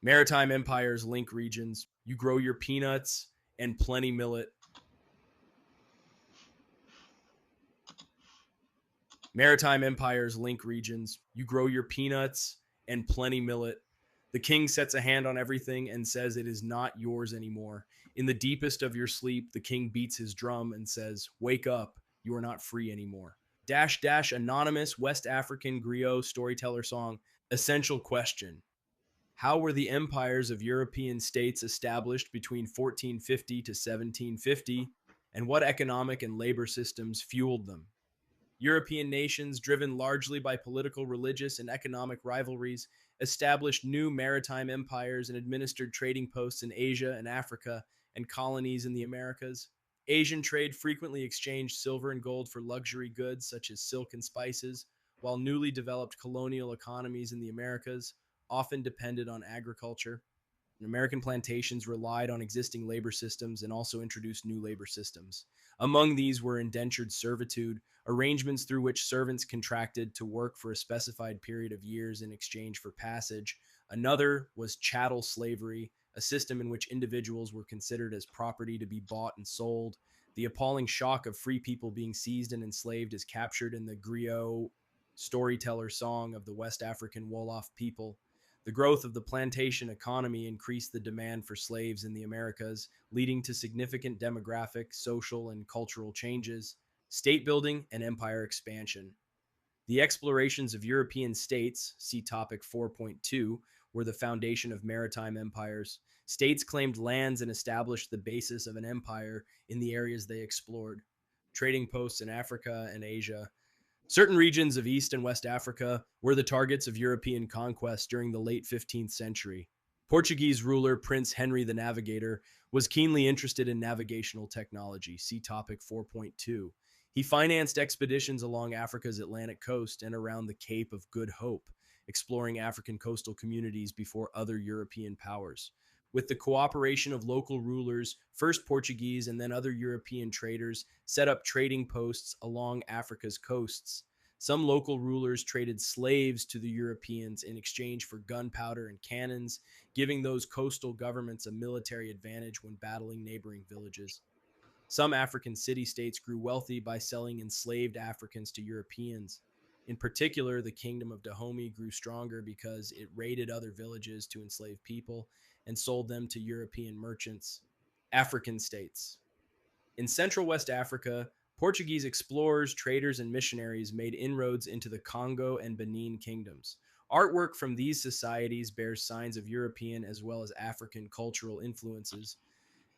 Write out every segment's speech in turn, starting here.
Maritime Empires link regions. You grow your peanuts and plenty millet. Maritime Empires link regions. You grow your peanuts and plenty millet. The king sets a hand on everything and says it is not yours anymore. In the deepest of your sleep, the king beats his drum and says, "Wake up, you are not free anymore." Dash dash anonymous West African griot storyteller song. Essential question: how were the empires of European states established between 1450 to 1750, and what economic and labor systems fueled them? European nations, driven largely by political, religious, and economic rivalries, established new maritime empires and administered trading posts in Asia and Africa and colonies in the Americas. Asian trade frequently exchanged silver and gold for luxury goods such as silk and spices, while newly developed colonial economies in the Americas often depended on agriculture. American plantations relied on existing labor systems and also introduced new labor systems. Among these were indentured servitude, arrangements through which servants contracted to work for a specified period of years in exchange for passage. Another was chattel slavery, a system in which individuals were considered as property to be bought and sold. The appalling shock of free people being seized and enslaved is captured in the griot storyteller song of the West African Wolof people. The growth of the plantation economy increased the demand for slaves in the Americas, leading to significant demographic, social, and cultural changes, state building, and empire expansion. The explorations of European states, see topic 4.2, were the foundation of maritime empires. States claimed lands and established the basis of an empire in the areas they explored. Trading posts in Africa and Asia. Certain regions of East and West Africa were the targets of European conquest during the late 15th century. Portuguese ruler Prince Henry the Navigator was keenly interested in navigational technology. See topic 4.2. He financed expeditions along Africa's Atlantic coast and around the Cape of Good Hope, exploring African coastal communities before other European powers. With the cooperation of local rulers, first Portuguese and then other European traders set up trading posts along Africa's coasts. Some local rulers traded slaves to the Europeans in exchange for gunpowder and cannons, giving those coastal governments a military advantage when battling neighboring villages. Some African city states grew wealthy by selling enslaved Africans to Europeans. In particular, the kingdom of Dahomey grew stronger because it raided other villages to enslave people and sold them to European merchants. African states. In Central West Africa, Portuguese explorers, traders, and missionaries made inroads into the Congo and Benin kingdoms. Artwork from these societies bears signs of European as well as African cultural influences.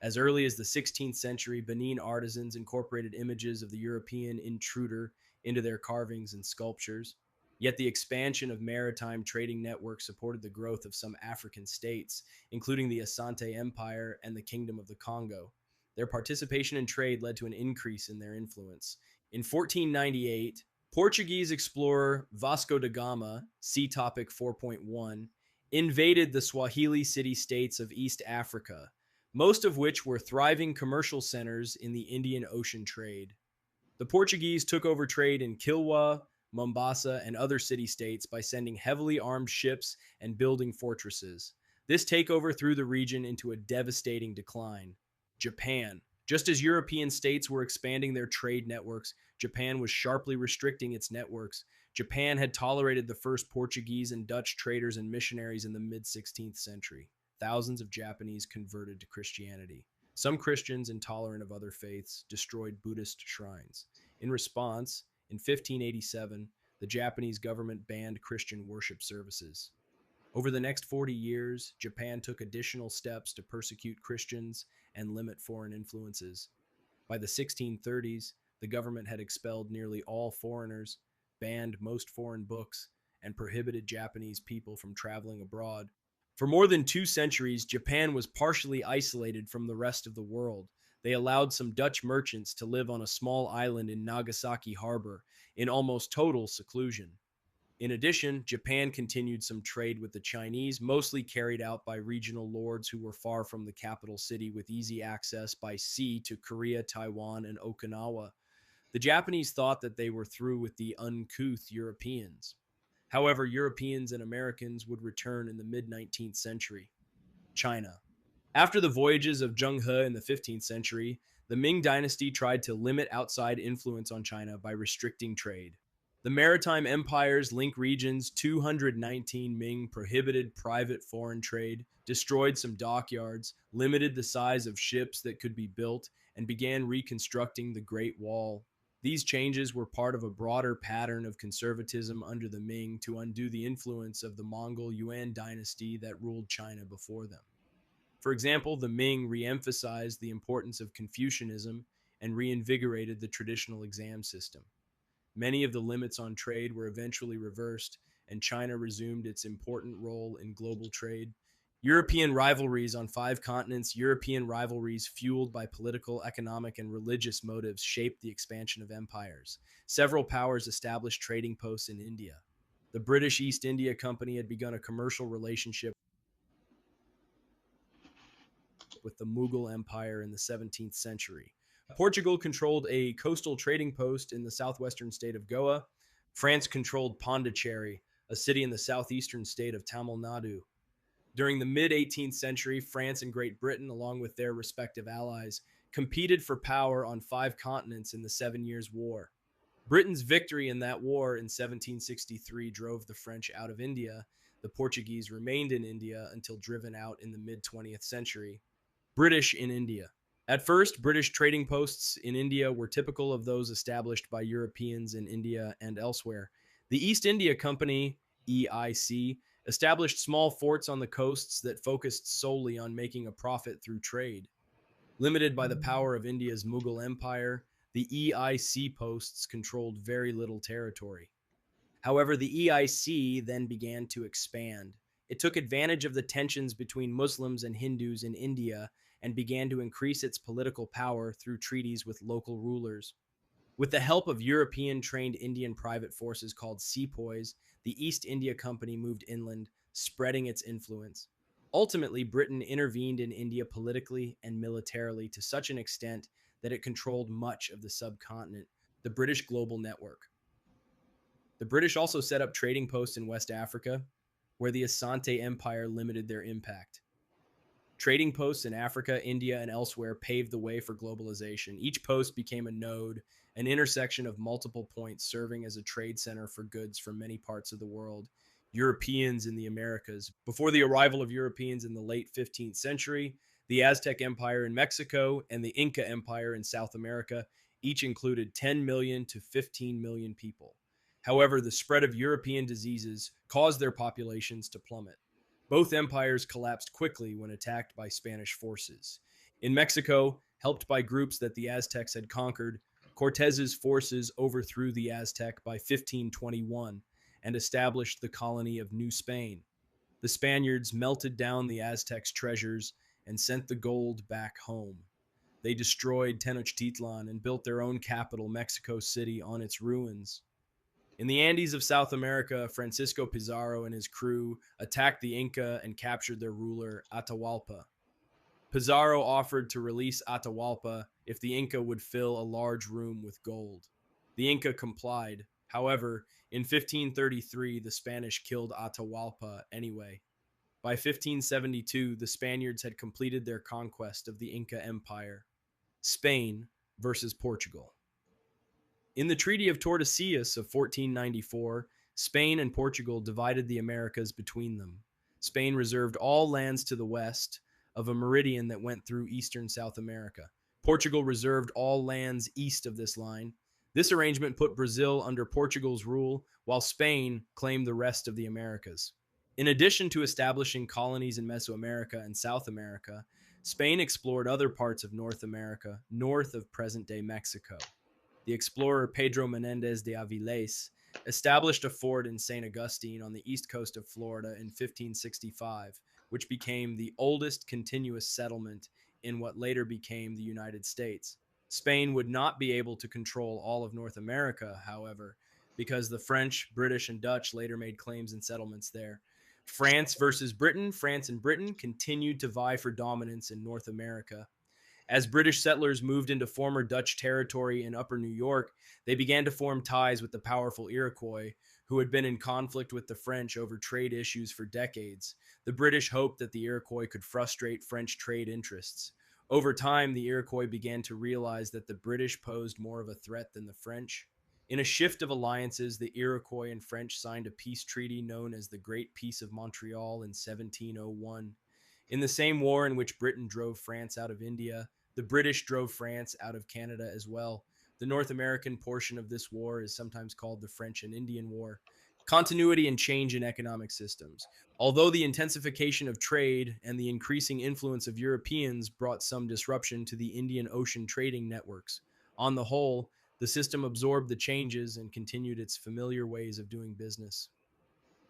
As early as the 16th century, Benin artisans incorporated images of the European intruder into their carvings and sculptures. Yet the expansion of maritime trading networks supported the growth of some African states, including the Asante Empire and the Kingdom of the Congo. Their participation in trade led to an increase in their influence. In 1498, Portuguese explorer Vasco da Gama, see topic 4.1, invaded the Swahili city states of East Africa, most of which were thriving commercial centers in the Indian Ocean trade. The Portuguese took over trade in Kilwa, Mombasa, and other city states by sending heavily armed ships and building fortresses. This takeover threw the region into a devastating decline. Japan. Just as European states were expanding their trade networks, Japan was sharply restricting its networks. Japan had tolerated the first Portuguese and Dutch traders and missionaries in the mid 16th century. Thousands of Japanese converted to Christianity. Some Christians, intolerant of other faiths, destroyed Buddhist shrines. In response, in 1587, the Japanese government banned Christian worship services. Over the next 40 years, Japan took additional steps to persecute Christians and limit foreign influences. By the 1630s, the government had expelled nearly all foreigners, banned most foreign books, and prohibited Japanese people from traveling abroad. For more than 2 centuries, Japan was partially isolated from the rest of the world. They allowed some Dutch merchants to live on a small island in Nagasaki Harbor in almost total seclusion. In addition, Japan continued some trade with the Chinese, mostly carried out by regional lords who were far from the capital city with easy access by sea to Korea, Taiwan, and Okinawa. The Japanese thought that they were through with the uncouth Europeans. However, Europeans and Americans would return in the mid 19th century. China. After the voyages of Zheng He in the 15th century, the Ming dynasty tried to limit outside influence on China by restricting trade. The Maritime Empires link regions 219 Ming prohibited private foreign trade, destroyed some dockyards, limited the size of ships that could be built, and began reconstructing the Great Wall. These changes were part of a broader pattern of conservatism under the Ming to undo the influence of the Mongol Yuan dynasty that ruled China before them. For example, the Ming re-emphasized the importance of Confucianism and reinvigorated the traditional exam system. Many of the limits on trade were eventually reversed, and China resumed its important role in global trade. European rivalries on five continents, European rivalries fueled by political, economic, and religious motives shaped the expansion of empires. Several powers established trading posts in India. The British East India Company had begun a commercial relationship with the Mughal Empire in the 17th century. Portugal controlled a coastal trading post in the southwestern state of Goa. France controlled Pondicherry, a city in the southeastern state of Tamil Nadu. During the mid 18th century, France and Great Britain, along with their respective allies, competed for power on five continents in the Seven Years' War. Britain's victory in that war in 1763 drove the French out of India. The Portuguese remained in India until driven out in the mid 20th century. British in India. At first, British trading posts in India were typical of those established by Europeans in India and elsewhere. The East India Company, EIC, established small forts on the coasts that focused solely on making a profit through trade. Limited by the power of India's Mughal Empire, the EIC posts controlled very little territory. However, the EIC then began to expand. It took advantage of the tensions between Muslims and Hindus in India and began to increase its political power through treaties with local rulers. With the help of European trained Indian private forces called sepoys, the East India Company moved inland, spreading its influence. Ultimately, Britain intervened in India politically and militarily to such an extent that it controlled much of the subcontinent, the British Global Network. The British also set up trading posts in West Africa, where the Asante Empire limited their impact. Trading posts in Africa, India, and elsewhere paved the way for globalization. Each post became a node, an intersection of multiple points serving as a trade center for goods from many parts of the world. Europeans in the Americas. Before the arrival of Europeans in the late 15th century, the Aztec Empire in Mexico and the Inca Empire in South America each included 10 million to 15 million people. However, the spread of European diseases caused their populations to plummet. Both empires collapsed quickly when attacked by Spanish forces. In Mexico, helped by groups that the Aztecs had conquered, Cortez's forces overthrew the Aztec by 1521 and established the colony of New Spain. The Spaniards melted down the Aztecs' treasures and sent the gold back home. They destroyed Tenochtitlan and built their own capital, Mexico City, on its ruins. In the Andes of South America, Francisco Pizarro and his crew attacked the Inca and captured their ruler, Atahualpa. Pizarro offered to release Atahualpa if the Inca would fill a large room with gold. The Inca complied. However, in 1533, the Spanish killed Atahualpa anyway. By 1572, the Spaniards had completed their conquest of the Inca Empire. Spain versus Portugal. In the Treaty of Tordesillas of 1494, Spain and Portugal divided the Americas between them. Spain reserved all lands to the west of a meridian that went through eastern South America. Portugal reserved all lands east of this line. This arrangement put Brazil under Portugal's rule, while Spain claimed the rest of the Americas. In addition to establishing colonies in Mesoamerica and South America, Spain explored other parts of North America, north of present-day Mexico. The explorer Pedro Menendez de Avilés established a fort in St. Augustine on the east coast of Florida in 1565, which became the oldest continuous settlement in what later became the United States. Spain would not be able to control all of North America, however, because the French, British, and Dutch later made claims and settlements there. France versus Britain, France and Britain continued to vie for dominance in North America. As British settlers moved into former Dutch territory in Upper New York, they began to form ties with the powerful Iroquois, who had been in conflict with the French over trade issues for decades. The British hoped that the Iroquois could frustrate French trade interests. Over time, the Iroquois began to realize that the British posed more of a threat than the French. In a shift of alliances, the Iroquois and French signed a peace treaty known as the Great Peace of Montreal in 1701. In the same war in which Britain drove France out of India, the British drove France out of Canada as well. The North American portion of this war is sometimes called the French and Indian War. Continuity and change in economic systems. Although the intensification of trade and the increasing influence of Europeans brought some disruption to the Indian Ocean trading networks, on the whole, the system absorbed the changes and continued its familiar ways of doing business.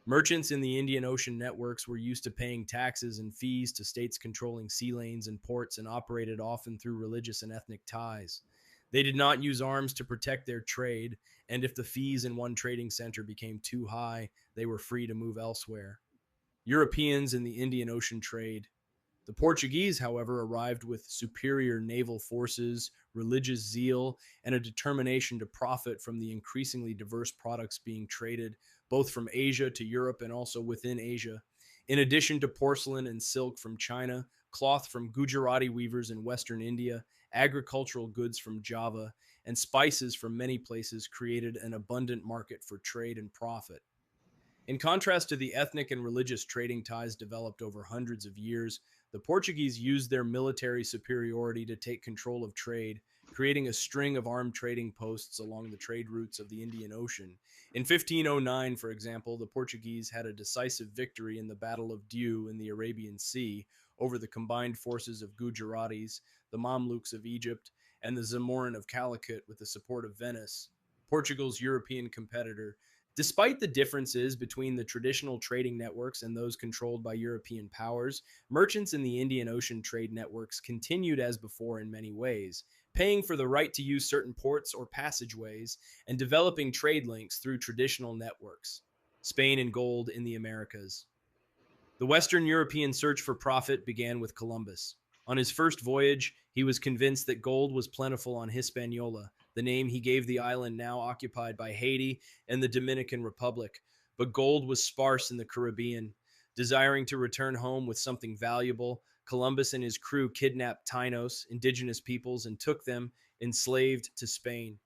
Merchants in the Indian Ocean networks were used to paying taxes and fees to states controlling sea lanes and ports and operated often through religious and ethnic ties. They did not use arms to protect their trade, and if the fees in one trading center became too high, they were free to move elsewhere. Europeans in the Indian Ocean trade. The Portuguese, however, arrived with superior naval forces, religious zeal, and a determination to profit from the increasingly diverse products being traded both from Asia to Europe and also within Asia. In addition to porcelain and silk from China, cloth from Gujarati weavers in Western India, agricultural goods from Java, and spices from many places created an abundant market for trade and profit. In contrast to the ethnic and religious trading ties developed over hundreds of years, the Portuguese used their military superiority to take control of trade, creating a string of armed trading posts along the trade routes of the Indian Ocean. In 1509, for example, the Portuguese had a decisive victory in the Battle of Diu in the Arabian Sea over the combined forces of Gujaratis, the Mamluks of Egypt, and the Zamorin of Calicut with the support of Venice, Portugal's European competitor. Despite the differences between the traditional trading networks and those controlled by European powers, merchants in the Indian Ocean trade networks continued as before in many ways, paying for the right to use certain ports or passageways and developing trade links through traditional networks. Spain and gold in the Americas. The Western European search for profit began with Columbus. On his first voyage, he was convinced that gold was plentiful on Hispaniola, the name he gave the island now occupied by Haiti and the Dominican Republic, but gold was sparse in the Caribbean. Desiring to return home with something valuable, Columbus and his crew kidnapped Tainos, indigenous peoples, and took them, enslaved, to Spain.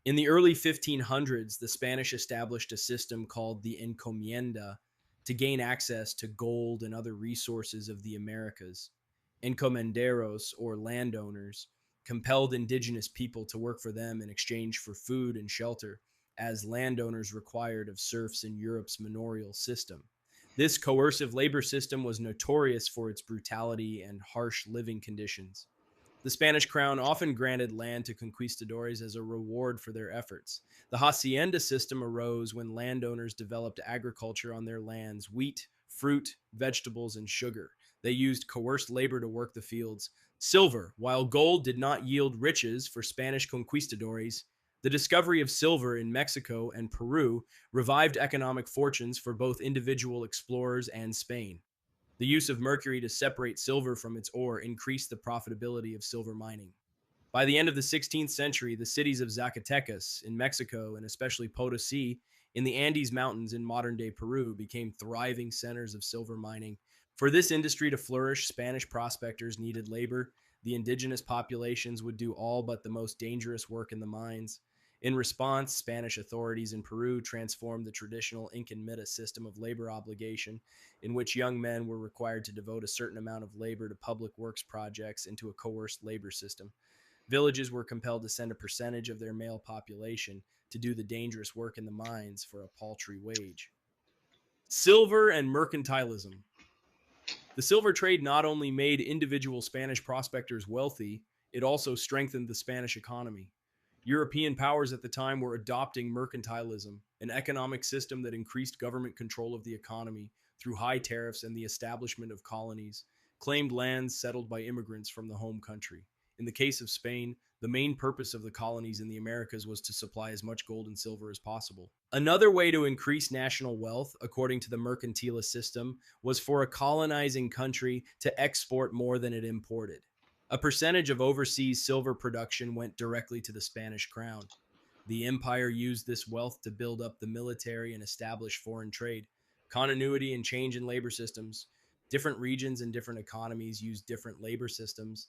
In the early 1500s, the Spanish established a system called the encomienda to gain access to gold and other resources of the Americas. Encomenderos, or landowners, compelled indigenous people to work for them in exchange for food and shelter, as landowners required of serfs in Europe's manorial system. This coercive labor system was notorious for its brutality and harsh living conditions. The Spanish crown often granted land to conquistadores as a reward for their efforts. The hacienda system arose when landowners developed agriculture on their lands: wheat, fruit, vegetables, and sugar. They used coerced labor to work the fields. Silver. While gold did not yield riches for Spanish conquistadores, the discovery of silver in Mexico and Peru revived economic fortunes for both individual explorers and Spain. The use of mercury to separate silver from its ore increased the profitability of silver mining. By the end of the 16th century, the cities of Zacatecas in Mexico and especially Potosi in the Andes Mountains in modern day Peru became thriving centers of silver mining. For this industry to flourish, Spanish prospectors needed labor. The indigenous populations would do all but the most dangerous work in the mines. In response, Spanish authorities in Peru transformed the traditional Incan Mita system of labor obligation, in which young men were required to devote a certain amount of labor to public works projects, into a coerced labor system. Villages were compelled to send a percentage of their male population to do the dangerous work in the mines for a paltry wage. Silver and mercantilism. The silver trade not only made individual Spanish prospectors wealthy, it also strengthened the Spanish economy. European powers at the time were adopting mercantilism, an economic system that increased government control of the economy through high tariffs and the establishment of colonies, claimed lands settled by immigrants from the home country. In the case of Spain, the main purpose of the colonies in the Americas was to supply as much gold and silver as possible. Another way to increase national wealth, according to the mercantilist system, was for a colonizing country to export more than it imported. A percentage of overseas silver production went directly to the Spanish crown. The empire used this wealth to build up the military and establish foreign trade. Continuity and change in labor systems. Different regions and different economies use different labor systems.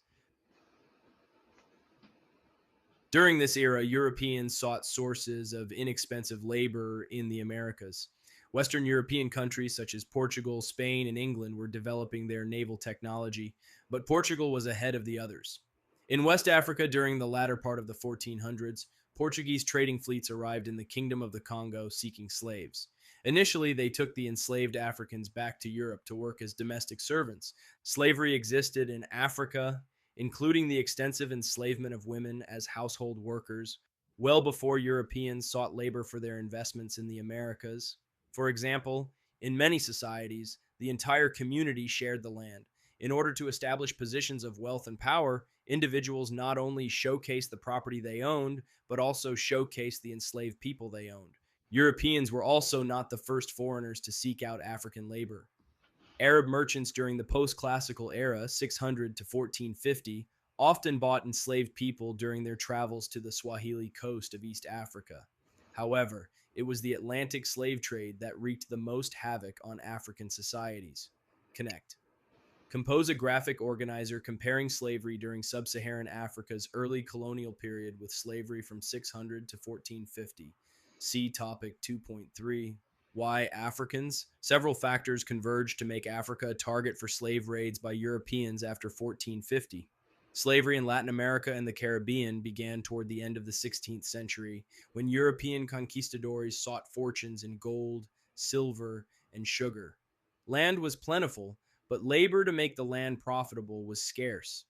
During this era, Europeans sought sources of inexpensive labor in the Americas. Western European countries such as Portugal, Spain, and England were developing their naval technology, but Portugal was ahead of the others. In West Africa, during the latter part of the 1400s, Portuguese trading fleets arrived in the Kingdom of the Congo seeking slaves. Initially, they took the enslaved Africans back to Europe to work as domestic servants. Slavery existed in Africa, including the extensive enslavement of women as household workers, well before Europeans sought labor for their investments in the Americas. For example, in many societies, the entire community shared the land. In order to establish positions of wealth and power, individuals not only showcased the property they owned, but also showcased the enslaved people they owned. Europeans were also not the first foreigners to seek out African labor. Arab merchants during the post classical era, 600 to 1450, often bought enslaved people during their travels to the Swahili coast of East Africa. However, it was the Atlantic slave trade that wreaked the most havoc on African societies. Connect. Compose a graphic organizer comparing slavery during sub Saharan Africa's early colonial period with slavery from 600 to 1450. See topic 2.3. Why Africans? Several factors converged to make Africa a target for slave raids by Europeans after 1450. Slavery in Latin America and the Caribbean began toward the end of the 16th century when European conquistadors sought fortunes in gold, silver, and sugar. Land was plentiful, but labor to make the land profitable was scarce.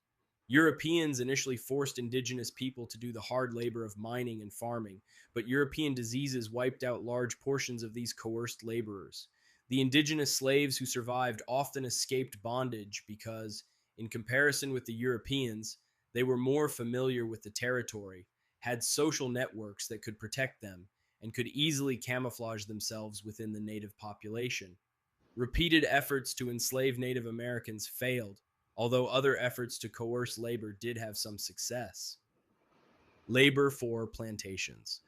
Europeans initially forced indigenous people to do the hard labor of mining and farming, but European diseases wiped out large portions of these coerced laborers. The indigenous slaves who survived often escaped bondage because, in comparison with the Europeans, they were more familiar with the territory, had social networks that could protect them, and could easily camouflage themselves within the native population. Repeated efforts to enslave Native Americans failed, although other efforts to coerce labor did have some success. Labor for plantations.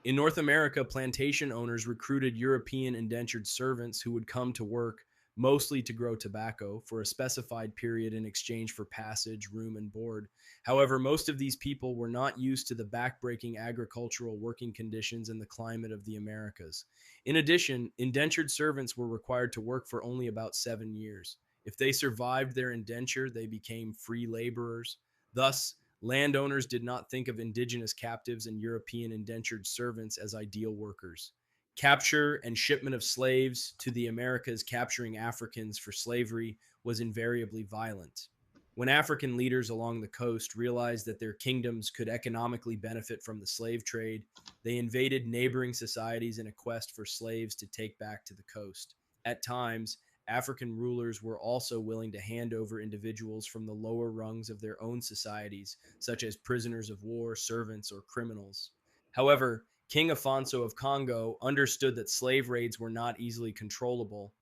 In North America, plantation owners recruited European indentured servants who would come to work mostly to grow tobacco for a specified period in exchange for passage, room, and board. However, most of these people were not used to the backbreaking agricultural working conditions and the climate of the Americas. In addition, indentured servants were required to work for only about 7 years. If they survived their indenture, they became free laborers. Thus, landowners did not think of indigenous captives and European indentured servants as ideal workers. Capture and shipment of slaves to the Americas capturing Africans for slavery was invariably violent. When African leaders along the coast realized that their kingdoms could economically benefit from the slave trade, they invaded neighboring societies in a quest for slaves to take back to the coast. At times, African rulers were also willing to hand over individuals from the lower rungs of their own societies, such as prisoners of war, servants, or criminals. However, King Afonso of Congo understood that slave raids were not easily controllable.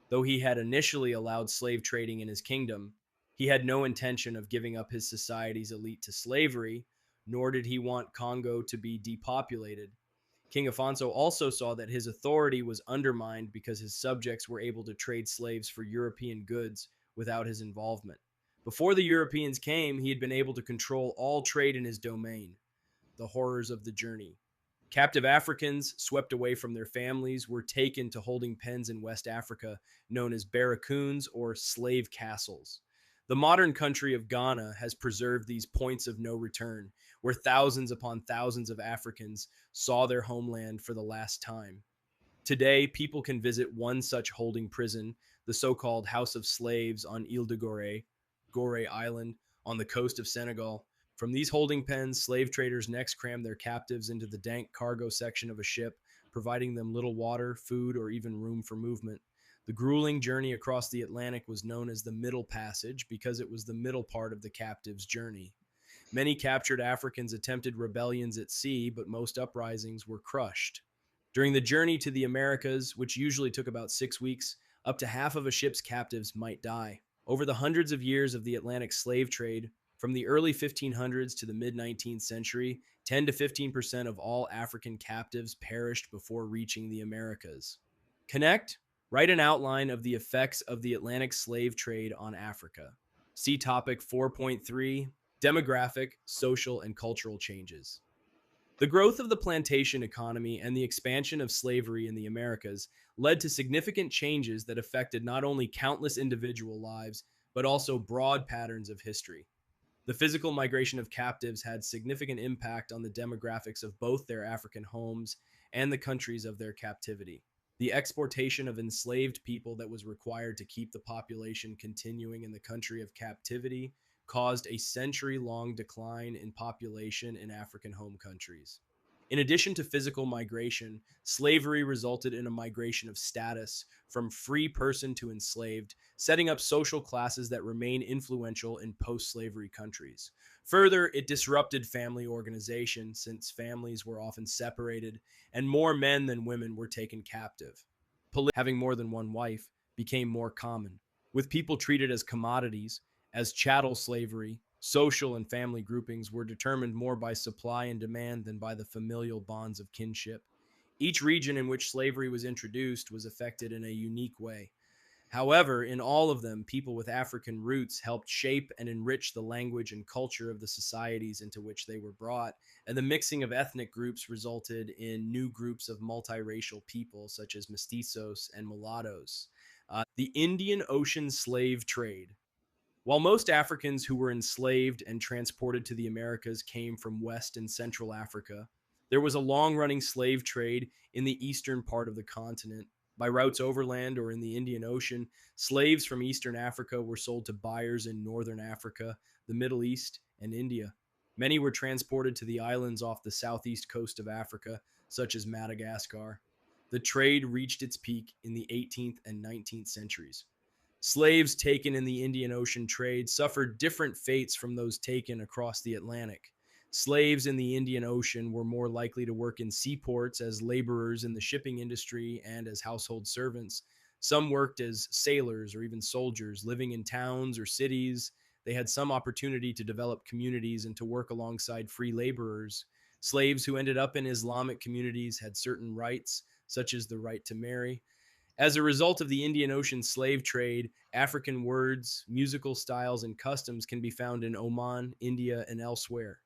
Though he had initially allowed slave trading in his kingdom, he had no intention of giving up his society's elite to slavery, nor did he want Congo to be depopulated. King Afonso also saw that his authority was undermined because his subjects were able to trade slaves for European goods without his involvement. Before the Europeans came, he had been able to control all trade in his domain. The horrors of the journey. Captive Africans, swept away from their families, were taken to holding pens in West Africa known as barracoons or slave castles. The modern country of Ghana has preserved these points of no return, where thousands upon thousands of Africans saw their homeland for the last time. Today, people can visit one such holding prison, the so-called House of Slaves on Ile de Gorée, Gorée Island, on the coast of Senegal. From these holding pens, slave traders next crammed their captives into the dank cargo section of a ship, providing them little water, food, or even room for movement. The grueling journey across the Atlantic was known as the Middle Passage because it was the middle part of the captive's journey. Many captured Africans attempted rebellions at sea, but most uprisings were crushed. During the journey to the Americas, which usually took about 6 weeks, up to half of a ship's captives might die. Over the hundreds of years of the Atlantic slave trade, from the early 1500s to the mid 19th century, 10 to 15% of all African captives perished before reaching the Americas. Connect, write an outline of the effects of the Atlantic slave trade on Africa. See topic 4.3, demographic, social, and cultural changes. The growth of the plantation economy and the expansion of slavery in the Americas led to significant changes that affected not only countless individual lives, but also broad patterns of history. The physical migration of captives had significant impact on the demographics of both their African homes and the countries of their captivity. The exportation of enslaved people that was required to keep the population continuing in the country of captivity caused a century long decline in population in African home countries. In addition to physical migration, slavery resulted in a migration of status from free person to enslaved, setting up social classes that remain influential in post slavery countries. Further, it disrupted family organization since families were often separated and more men than women were taken captive. Having more than one wife became more common, with people treated as commodities, as chattel slavery. Social and family groupings were determined more by supply and demand than by the familial bonds of kinship. Each region in which slavery was introduced was affected in a unique way. However, in all of them, people with African roots helped shape and enrich the language and culture of the societies into which they were brought, and the mixing of ethnic groups resulted in new groups of multiracial people, such as mestizos and mulattoes. The Indian Ocean slave trade. While most Africans who were enslaved and transported to the Americas came from West and Central Africa, there was a long running slave trade in the eastern part of the continent. By routes overland or in the Indian Ocean, slaves from Eastern Africa were sold to buyers in Northern Africa, the Middle East, and India. Many were transported to the islands off the southeast coast of Africa, such as Madagascar. The trade reached its peak in the 18th and 19th centuries. Slaves taken in the Indian Ocean trade suffered different fates from those taken across the Atlantic. Slaves in the Indian Ocean were more likely to work in seaports as laborers in the shipping industry and as household servants. Some worked as sailors or even soldiers, living in towns or cities. They had some opportunity to develop communities and to work alongside free laborers. Slaves who ended up in Islamic communities had certain rights, such as the right to marry. As a result of the Indian Ocean slave trade, African words, musical styles, and customs can be found in Oman, India, and elsewhere.